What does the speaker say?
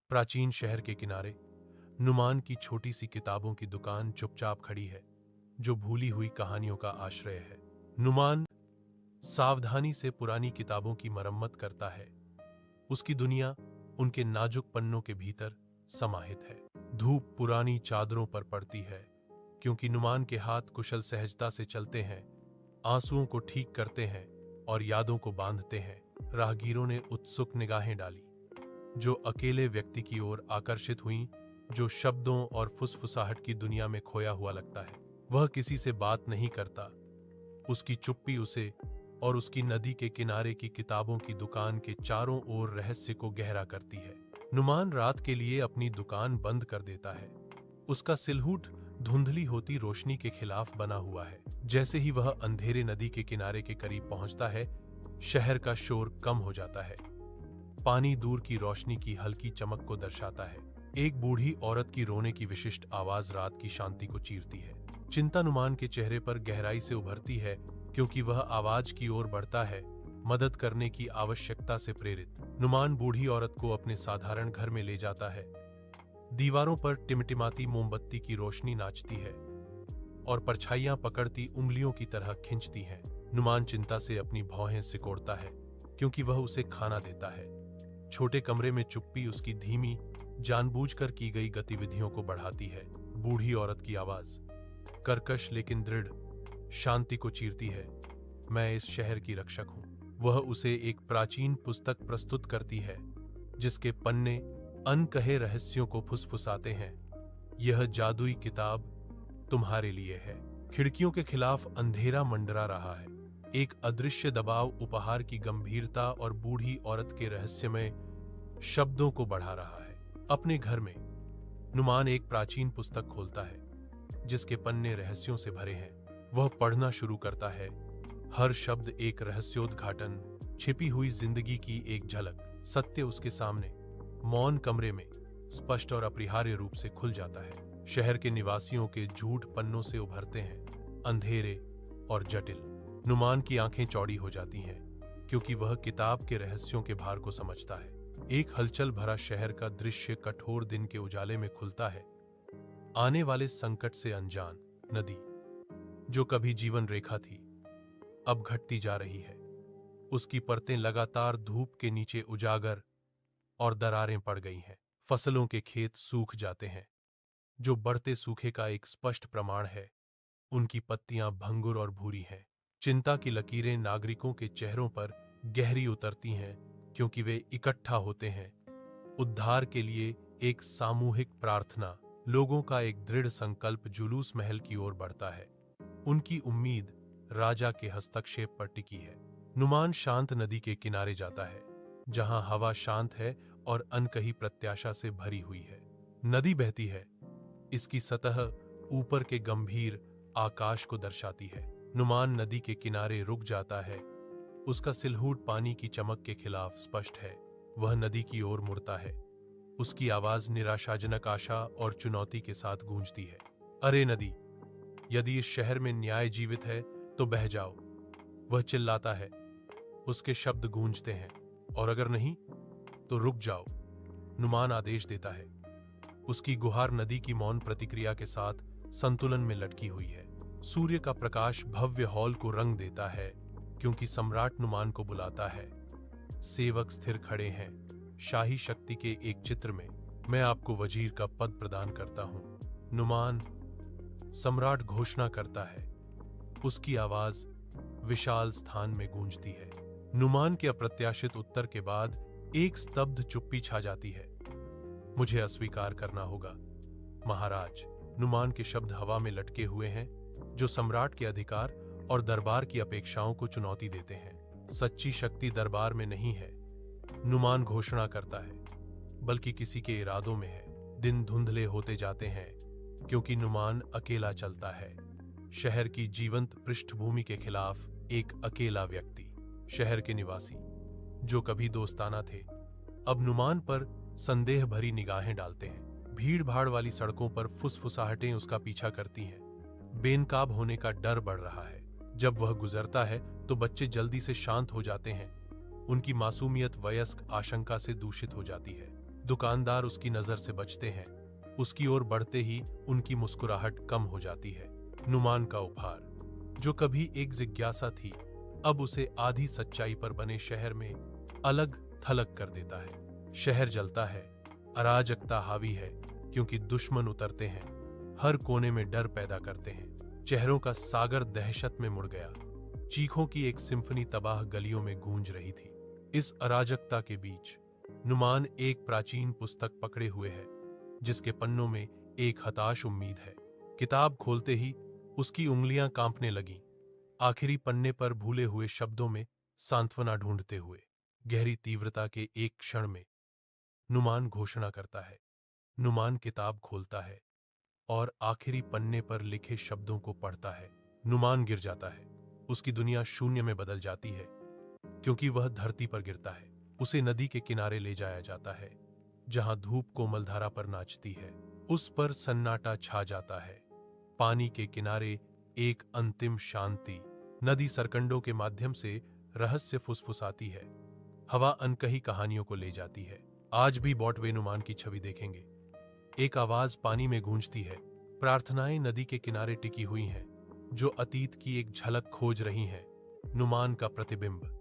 प्राचीन शहर के किनारे नुमान की छोटी सी किताबों की दुकान चुपचाप खड़ी है, जो भूली हुई कहानियों का आश्रय है। नुमान सावधानी से पुरानी किताबों की मरम्मत करता है। उसकी दुनिया उनके नाजुक पन्नों के भीतर समाहित है। धूप पुरानी चादरों पर पड़ती है, क्योंकि नुमान के हाथ कुशल सहजता से चलते हैं, आंसुओं को ठीक करते हैं और यादों को बांधते हैं। राहगीरों ने उत्सुक निगाहें डाली, जो अकेले व्यक्ति की ओर आकर्षित हुईं, जो शब्दों और फुसफुसाहट की दुनिया में खोया हुआ लगता है। वह किसी से बात नहीं करता। उसकी चुप्पी उसे और उसकी नदी के किनारे की किताबों की दुकान के चारों ओर रहस्य को गहरा करती है। नुमान रात के लिए अपनी दुकान बंद कर देता है। उसका सिलहूट धुंधली होती रोशनी के खिलाफ बना हुआ है। जैसे ही वह अंधेरे नदी के किनारे के करीब पहुंचता है, शहर का शोर कम हो जाता है। पानी दूर की रोशनी की हल्की चमक को दर्शाता है। एक बूढ़ी औरत की रोने की विशिष्ट आवाज रात की शांति को चीरती है। चिंता नुमान के चेहरे पर गहराई से उभरती है, क्योंकि वह आवाज की ओर बढ़ता है, मदद करने की आवश्यकता से प्रेरित। नुमान बूढ़ी औरत को अपने साधारण घर में ले जाता है। दीवारों पर टिमटिमाती मोमबत्ती की रोशनी नाचती है और परछाइयां पकड़ती उंगलियों की तरह खिंचती हैं। नुमान चिंता से अपनी भौहें सिकोड़ता है, क्योंकि वह उसे खाना देता है। छोटे कमरे में चुप्पी उसकी धीमी, जानबूझकर की गई गतिविधियों को बढ़ाती है। बूढ़ी औरत की आवाज कर्कश लेकिन दृढ़ शांति को चीरती है। मैं इस शहर की रक्षक हूं। वह उसे एक प्राचीन पुस्तक प्रस्तुत करती है, जिसके पन्ने अनकहे रहस्यों को फुसफुसाते हैं। यह जादुई किताब तुम्हारे लिए है। खिड़कियों के खिलाफ अंधेरा मंडरा रहा है। एक अदृश्य दबाव उपहार की गंभीरता और बूढ़ी औरत के रहस्यमय शब्दों को बढ़ा रहा है। अपने घर में नुमान एक प्राचीन पुस्तक खोलता है, जिसके पन्ने रहस्यों से भरे हैं। वह पढ़ना शुरू करता है। हर शब्द एक रहस्योद्घाटन, छिपी हुई जिंदगी की एक झलक। सत्य उसके सामने मौन कमरे में स्पष्ट और अपरिहार्य रूप से खुल जाता है। शहर के निवासियों के झूठ पन्नों से उभरते हैं, अंधेरे और जटिल। नुमान की आंखें चौड़ी हो जाती हैं, क्योंकि वह किताब के रहस्यों के भार को समझता है। एक हलचल भरा शहर का दृश्य कठोर दिन के उजाले में खुलता है। आने वाले संकट से अनजान नदी, जो कभी जीवन रेखा थी, अब घटती जा रही है। उसकी परतें लगातार धूप के नीचे उजागर और दरारें पड़ गई हैं। फसलों के खेत सूख जाते हैं, जो बढ़ते सूखे का एक स्पष्ट प्रमाण है। उनकी पत्तियां भंगुर और भूरी हैं। चिंता की लकीरें नागरिकों के चेहरों पर गहरी उतरती हैं, क्योंकि वे इकट्ठा होते हैं। उद्धार के लिए एक सामूहिक प्रार्थना, लोगों का एक दृढ़ संकल्प जुलूस महल की ओर बढ़ता है। उनकी उम्मीद राजा के हस्तक्षेप पर टिकी है। नुमान शांत नदी के किनारे जाता है, जहां हवा शांत है और अनकही प्रत्याशा से भरी हुई है। नदी बहती है, इसकी सतह ऊपर के गंभीर आकाश को दर्शाती है। नुमान नदी के किनारे रुक जाता है। उसका सिलहूट पानी की चमक के खिलाफ स्पष्ट है। वह नदी की ओर मुड़ता है। उसकी आवाज निराशाजनक आशा और चुनौती के साथ गूंजती है। अरे नदी, यदि इस शहर में न्याय जीवित है तो बह जाओ। वह चिल्लाता है। उसके शब्द गूंजते हैं। और अगर नहीं तो रुक जाओ, नुमान आदेश देता है। उसकी गुहार नदी की मौन प्रतिक्रिया के साथ संतुलन में लटकी हुई है। सूर्य का प्रकाश भव्य हॉल को रंग देता है, क्योंकि सम्राट नुमान को बुलाता है। सेवक स्थिर खड़े हैं। शाही शक्ति के एक चित्र में, मैं आपको वजीर का पद प्रदान करता हूं। नुमान, सम्राट घोषणा करता है। उसकी आवाज विशाल स्थान में गूंजती है। नुमान के अप्रत्याशित उत्तर के बाद एक स्तब्ध चुप्पी छा जाती है। मुझे अस्वीकार करना होगा, महाराज। नुमान के शब्द हवा में लटके हुए हैं, जो सम्राट के अधिकार और दरबार की अपेक्षाओं को चुनौती देते हैं। सच्ची शक्ति दरबार में नहीं है, नुमान घोषणा करता है, बल्कि किसी के इरादों में है। दिन धुंधले होते जाते हैं, क्योंकि नुमान अकेला चलता है। शहर की जीवंत पृष्ठभूमि के खिलाफ एक अकेला व्यक्ति। शहर के निवासी, जो कभी दोस्ताना थे, अब नुमान पर संदेह भरी निगाहें डालते हैं। भीड़ भाड़ वाली सड़कों पर फुसफुसाहटें उसका पीछा करती हैं। बेनकाब होने का डर बढ़ रहा है। जब वह गुजरता है तो बच्चे जल्दी से शांत हो जाते हैं। उनकी मासूमियत वयस्क आशंका से दूषित हो जाती है। दुकानदार उसकी नजर से बचते हैं। उसकी ओर बढ़ते ही उनकी मुस्कुराहट कम हो जाती है। नुमान का उपहार, जो कभी एक जिज्ञासा थी, अब उसे आधी सच्चाई पर बने शहर में अलग थलग कर देता है। शहर जलता है, अराजकता हावी है, क्योंकि दुश्मन उतरते हैं, हर कोने में डर पैदा करते हैं। चेहरों का सागर दहशत में मुड़ गया। चीखों की एक सिम्फनी तबाह गलियों में गूंज रही थी। इस अराजकता के बीच नुमान एक प्राचीन पुस्तक पकड़े हुए है, जिसके पन्नों में एक हताश उम्मीद है। किताब खोलते ही उसकी उंगलियां कांपने लगीं, आखिरी पन्ने पर भूले हुए शब्दों में सांत्वना ढूंढते हुए। गहरी तीव्रता के एक क्षण में नुमान घोषणा करता है। नुमान किताब खोलता है और आखिरी पन्ने पर लिखे शब्दों को पढ़ता है। नुमान गिर जाता है। उसकी दुनिया शून्य में बदल जाती है, क्योंकि वह धरती पर गिरता है। उसे नदी के किनारे ले जाया जाता है, जहां धूप कोमलधारा पर नाचती है। उस पर सन्नाटा छा जाता है। पानी के किनारे एक अंतिम शांति। नदी सरकंडों के माध्यम से रहस्य फुसफुसाती है। हवा अनकही कहानियों को ले जाती है। आज भी बॉटवे नुमान की छवि देखेंगे। एक आवाज पानी में गूंजती है। प्रार्थनाएं नदी के किनारे टिकी हुई हैं, जो अतीत की एक झलक खोज रही हैं। नुमान का प्रतिबिंब